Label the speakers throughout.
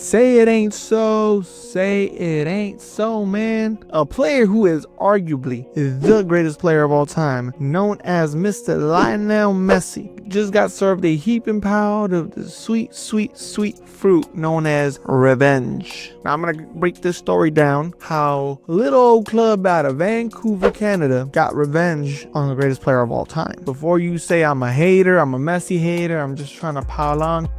Speaker 1: Say it ain't so, say it ain't so, man. A player who is arguably the greatest player of all time, known as Mr. Lionel Messi, just got served a heaping pile of the sweet, sweet, sweet fruit known as revenge. Now I'm gonna break this story down, how a little old club out of Vancouver, Canada got revenge on the greatest player of all time. Before you say I'm a hater, I'm a Messi hater, I'm just trying to pile on.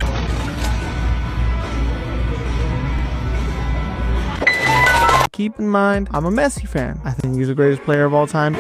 Speaker 1: Keep in mind, I'm a Messi fan. I think he's the greatest player of all time,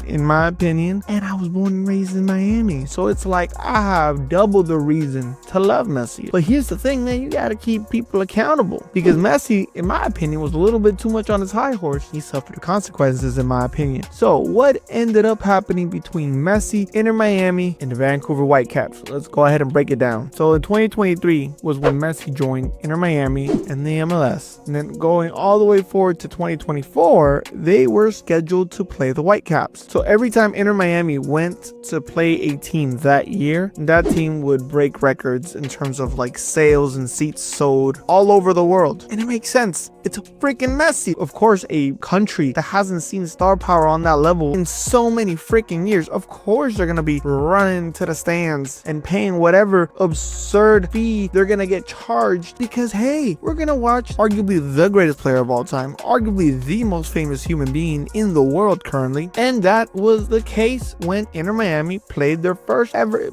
Speaker 1: in my opinion, and I was born and raised in Miami, so it's like I have double the reason to love Messi. But here's the thing, man, you gotta keep people accountable, because Messi, in my opinion, was a little bit too much on his high horse. He suffered the consequences, in my opinion. So what ended up happening between Messi, Inter Miami, and the Vancouver Whitecaps? Let's go ahead and break it down. So in 2023 was when Messi joined Inter Miami and the MLS, and then going all the way forward to 2024, they were scheduled to play the Whitecaps. So every time Inter Miami went to play a team that year, that team would break records in terms of like sales and seats sold all over the world. And it makes sense. It's a freaking Messi. Of course, a country that hasn't seen star power on that level in so many freaking years, of course they're gonna be running to the stands and paying whatever absurd fee they're gonna get charged, because hey, we're gonna watch arguably the greatest player of all time, arguably the most famous human being in the world currently. And that was the case when Inter Miami played their first ever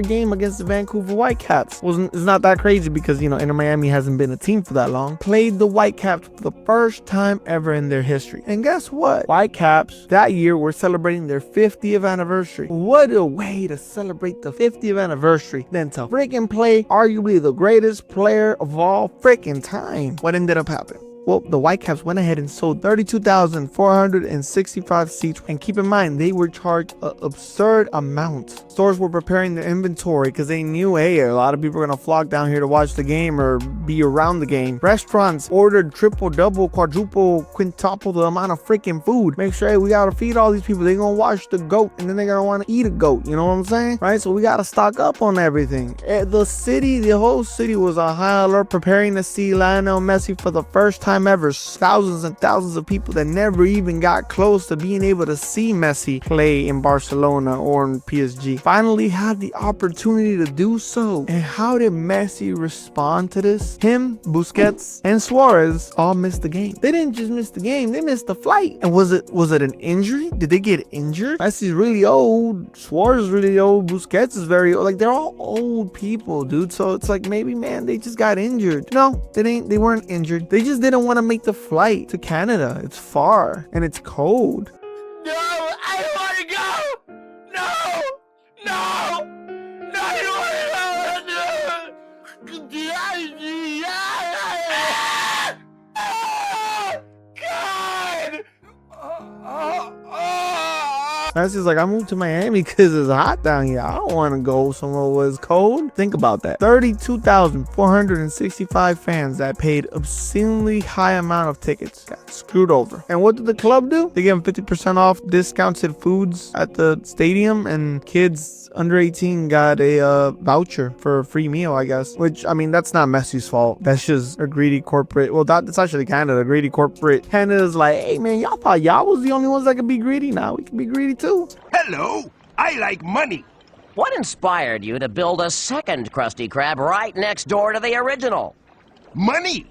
Speaker 1: game against the Vancouver Whitecaps. It's not that crazy because, you know, Inter Miami hasn't been a team for that long. Played the Whitecaps for the first time ever in their history. And guess what? Whitecaps that year were celebrating their 50th anniversary. What a way to celebrate the 50th anniversary than to freaking play arguably the greatest player of all freaking time. What ended up happening? Well, the Whitecaps went ahead and sold 32,465 seats. And keep in mind, they were charged an absurd amount. Stores were preparing their inventory because they knew, hey, a lot of people are going to flock down here to watch the game or be around the game. Restaurants ordered triple, double, quadruple, quintuple the amount of freaking food. Make sure, hey, we got to feed all these people. They're going to watch the GOAT and then they're going to want to eat a GOAT. You know what I'm saying? Right? So we got to stock up on everything. The whole city was on high alert, preparing to see Lionel Messi for the first time ever. Thousands and thousands of people that never even got close to being able to see Messi play in Barcelona or in PSG finally had the opportunity to do so. And how did Messi respond to this? Him, Busquets, and Suarez all missed the game. They didn't just miss the game, they missed the flight. And was it an injury? Did they get injured? Messi's really old, Suarez is really old, Busquets is very old. Like, they're all old people, dude. So it's like, maybe, man, they just got injured. No, they weren't injured. They just didn't want to make the flight to Canada. It's far and it's cold.
Speaker 2: No, I don't want to go. No, I don't want to go.
Speaker 1: Messi's like, I moved to Miami because it's hot down here. I don't want to go somewhere where it's cold. Think about that. 32,465 fans that paid obscenely high amount of tickets got screwed over. And what did the club do? They gave them 50% off discounted foods at the stadium, and kids under 18 got a voucher for a free meal, I guess. Which, I mean, that's not Messi's fault. That's just a greedy corporate. Well, that's actually Canada. Greedy corporate. Canada's like, hey, man, y'all thought y'all was the only ones that could be greedy. Now we can be greedy too.
Speaker 3: Hello, I like money.
Speaker 4: What inspired you to build a second Krusty Krab right next door to the original?
Speaker 3: Money.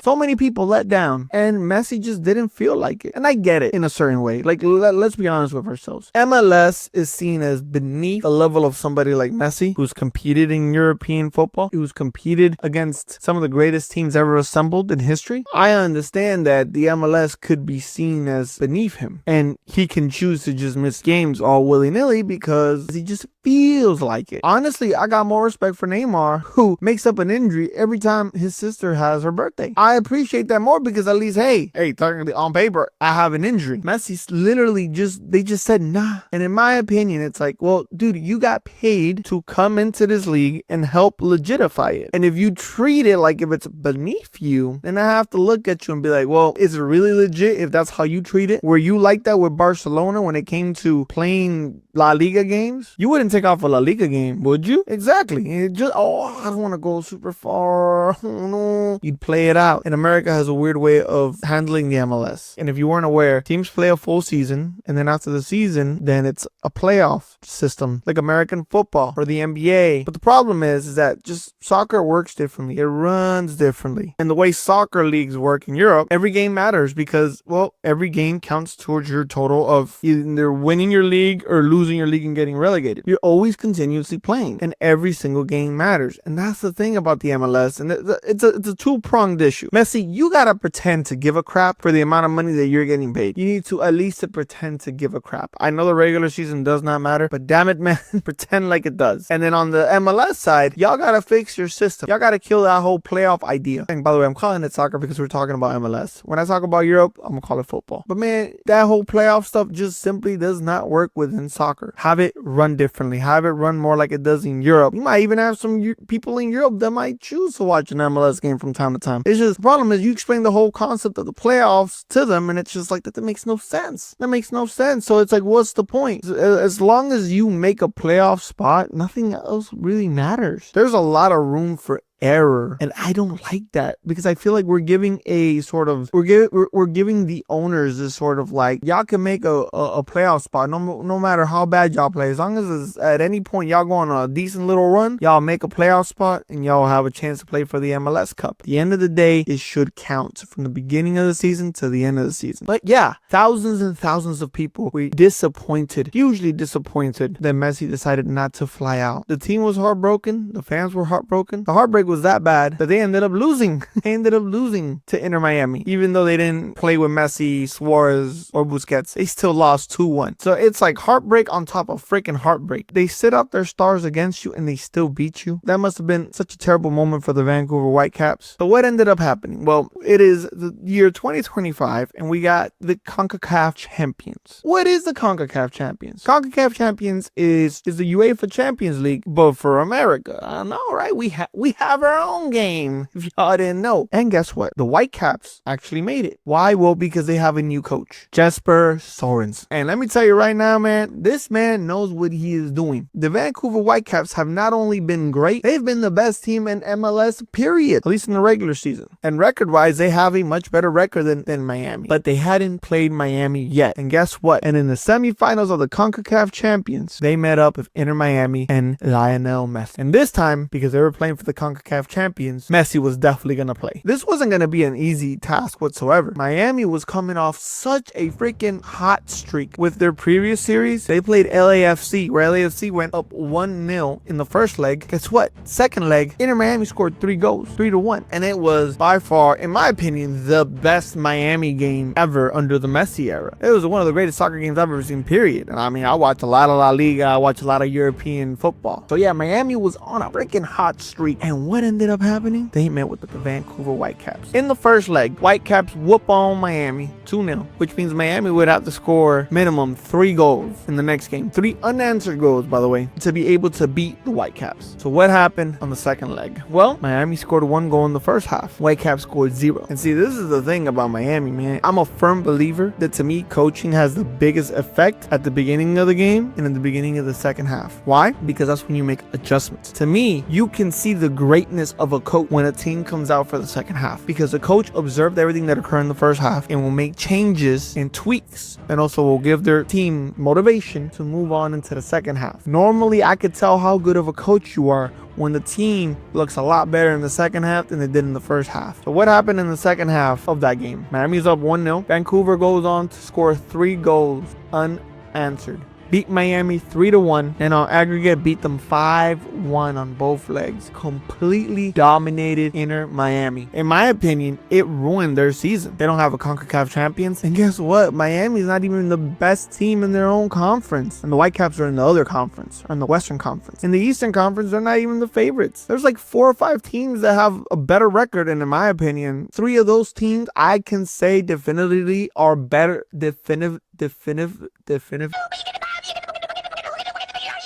Speaker 1: So many people let down, and Messi just didn't feel like it. And I get it in a certain way. Like, let's be honest with ourselves. MLS is seen as beneath the level of somebody like Messi, who's competed in European football, who's competed against some of the greatest teams ever assembled in history. I understand that the MLS could be seen as beneath him, and he can choose to just miss games all willy-nilly because he just feels like it. Honestly, I got more respect for Neymar, who makes up an injury every time his sister has has her birthday. I appreciate that more because at least, hey, technically on paper, I have an injury. Messi's literally they just said nah. And in my opinion, it's like, well, dude, you got paid to come into this league and help legitify it. And if you treat it like if it's beneath you, then I have to look at you and be like, well, is it really legit if that's how you treat it? Were you like that with Barcelona when it came to playing La Liga games? You wouldn't take off a La Liga game, would you? Exactly. It just, I don't want to go super far. Oh, no. You'd play it out. And America has a weird way of handling the MLS. And if you weren't aware, teams play a full season, and then after the season, then it's a playoff system like American football or the NBA. But the problem is that just soccer works differently. It runs differently. And the way soccer leagues work in Europe, every game matters because, well, every game counts towards your total of either winning your league or losing your league and getting relegated. You're always continuously playing, and every single game matters. And that's the thing about the MLS, and it's a two-pronged issue. Messi, you gotta pretend to give a crap for the amount of money that you're getting paid. You need to at least pretend to give a crap. I know the regular season does not matter, but damn it, man, pretend like it does. And then on the MLS side, y'all gotta fix your system. Y'all gotta kill that whole playoff idea. And by the way, I'm calling it soccer because we're talking about MLS. When I talk about Europe, I'm gonna call it football. But man, that whole playoff stuff just simply does not work within soccer. Have it run differently. Have it run more like it does in Europe. You might even have some people in Europe that might choose to watch an MLS game from time to time. It's just, the problem is you explain the whole concept of the playoffs to them, and it's just like, that makes no sense. That makes no sense. So it's like, what's the point? As long as you make a playoff spot, nothing else really matters. There's a lot of room for error, and I don't like that because I feel like we're giving a sort of we're giving the owners this sort of like, y'all can make a playoff spot no matter how bad y'all play, as long as it's, at any point y'all go on a decent little run, y'all make a playoff spot and y'all have a chance to play for the MLS Cup. At the end of the day, it should count from the beginning of the season to the end of the season. But yeah, thousands and thousands of people were hugely disappointed that Messi decided not to fly out. The team was heartbroken, the fans were heartbroken. The heartbreak was that bad that they ended up losing. They ended up losing to Inter Miami. Even though they didn't play with Messi, Suarez, or Busquets, they still lost 2-1. So it's like heartbreak on top of freaking heartbreak. They sit up their stars against you and they still beat you. That must have been such a terrible moment for the Vancouver Whitecaps. So what ended up happening? Well, it is the year 2025 and we got the CONCACAF champions. What is the CONCACAF champions? CONCACAF champions is the UEFA Champions League, but for America. I know, right? We have our own game, if y'all didn't know. And guess what? The Whitecaps actually made it. Why? Well, because they have a new coach, Jesper Sorensen. And let me tell you right now, man, this man knows what he is doing. The Vancouver Whitecaps have not only been great, they've been the best team in MLS, period, at least in the regular season. And record-wise, they have a much better record than Miami. But they hadn't played Miami yet. And guess what? And in the semifinals of the CONCACAF champions, they met up with Inter Miami and Lionel Messi. And this time, because they were playing for the CONCACAF champions, Messi was definitely going to play. This wasn't going to be an easy task whatsoever. Miami was coming off such a freaking hot streak with their previous series. They played LAFC, where LAFC went up 1-0 in the first leg. Guess what? Second leg, Inter Miami scored 3 goals, 3-1. And it was by far, in my opinion, the best Miami game ever under the Messi era. It was one of the greatest soccer games I've ever seen, period. And I mean, I watch a lot of La Liga, I watch a lot of European football. So yeah, Miami was on a freaking hot streak. And what ended up happening? They met with the Vancouver Whitecaps. In the first leg, Whitecaps whoop on Miami 2-0, which means Miami would have to score minimum 3 goals in the next game. 3 unanswered goals, by the way, to be able to beat the Whitecaps. So what happened on the second leg? Well, Miami scored 1 goal in the first half. Whitecaps scored 0. And see, this is the thing about Miami, man. I'm a firm believer that, to me, coaching has the biggest effect at the beginning of the game and in the beginning of the second half. Why? Because that's when you make adjustments. To me, you can see the greatness of a coach when a team comes out for the second half, because the coach observed everything that occurred in the first half and will make changes and tweaks, and also will give their team motivation to move on into the second half. Normally, I could tell how good of a coach you are when the team looks a lot better in the second half than they did in the first half. So what happened in the second half of that game? Miami's up 1-0. Vancouver goes on to score 3 goals unanswered. beat Miami 3-1, and on aggregate beat them 5-1 on both legs. Completely dominated Inter Miami. In my opinion, it ruined their season. They don't have a CONCACAF champions, and guess what? Miami's not even the best team in their own conference, and the Whitecaps are in the other conference, or in the Western Conference. In the Eastern Conference, they're not even the favorites. There's like 4 or 5 teams that have a better record, and in my opinion, 3 of those teams I can say definitively are better.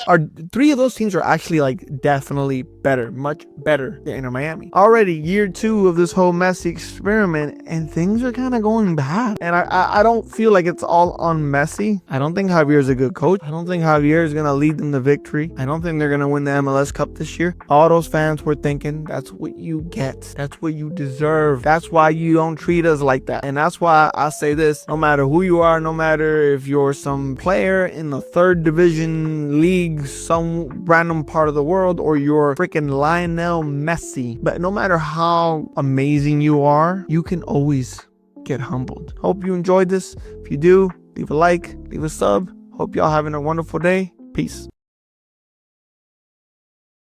Speaker 1: Are 3 of those teams are actually like definitely better, much better than Inter Miami. Already year 2 of this whole Messi experiment, and things are kind of going bad. And I don't feel like it's all on Messi. I don't think Javier's a good coach. I don't think Javier is gonna lead them to victory. I don't think they're gonna win the MLS Cup this year. All those fans were thinking that's what you get. That's what you deserve. That's why you don't treat us like that. And that's why I say this: no matter who you are, no matter if you're some player in the 3rd division league, some random part of the world, or you're freaking Lionel Messi, but no matter how amazing you are, you can always get humbled. Hope you enjoyed this. If you do, leave a like, leave a sub. Hope y'all having a wonderful day. Peace.